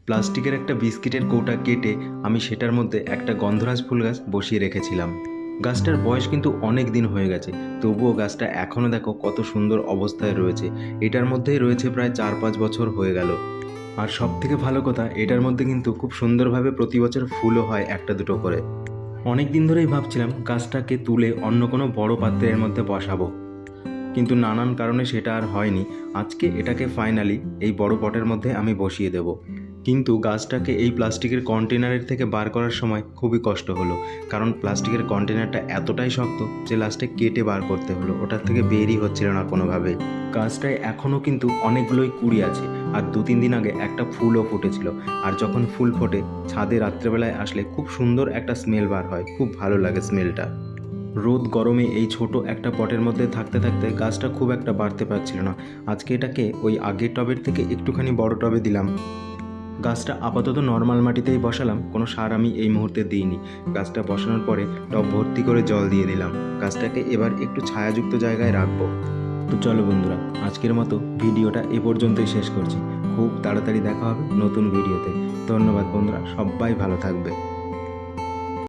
প্লাস্টিকের একটা বিস্কিটের কৌটা কেটে আমি সেটার মধ্যে একটা গন্ধরাজ ফুল গাছ বসিয়ে রেখেছিলাম। গাছটার বয়স কিন্তু অনেক দিন হয়ে গেছে, তবুও গাছটা এখনও দেখো কত সুন্দর অবস্থায় রয়েছে। এটার মধ্যেই রয়েছে প্রায় 4-5 বছর হয়ে গেল। আর সব থেকে ভালো কথা, এটার মধ্যে কিন্তু খুব সুন্দরভাবে প্রতি বছর ফুলও হয় একটা দুটো করে। অনেক দিন ধরেই ভাবছিলাম গাছটাকে তুলে অন্য কোনো বড় পাত্রের মধ্যে বসাবো, কিন্তু নানান কারণে সেটা আর হয়নি। আজকে এটাকে ফাইনালি এই বড় পটের মধ্যে আমি বসিয়ে দেব। কিন্তু গাছটাকে এই প্লাস্টিকের কন্টেনারের থেকে বার করার সময় খুবই কষ্ট হলো, কারণ প্লাস্টিকের কন্টেনারটা এতটাই শক্ত যে লাস্টে কেটে বার করতে হলো, ওটার থেকে বেরই হচ্ছিল না কোনোভাবে। গাছটায় এখনও কিন্তু অনেকগুলোই কুড়ি আছে, আর 2-3 দিন আগে একটা ফুলও ফুটেছিল। আর যখন ফুল ফোটে ছাদে রাত্রেবেলায় আসলে খুব সুন্দর একটা স্মেল বার হয়, খুব ভালো লাগে স্মেলটা। রোদ গরমে এই ছোট একটা পটের মধ্যে থাকতে থাকতে গাছটা খুব একটা বাড়তে পারছিল না। আজকে এটাকে ওই আগের টবের থেকে একটুখানি বড় টবে দিলাম। গাছটা আপাতত নর্মাল মাটিতেই বসালাম, কোনো সার আমি এই মুহূর্তে দিইনি। গাছটা বসানোর পরে টব ভর্তি করে জল দিয়ে দিলাম। গাছটাকে এবার একটু ছায়াযুক্ত জায়গায় রাখবো। তো চলো বন্ধুরা, আজকের মতো ভিডিওটা এ পর্যন্তই শেষ করছি। খুব তাড়াতাড়ি দেখা হবে নতুন ভিডিওতে। ধন্যবাদ বন্ধুরা, সবাই ভালো থাকবে।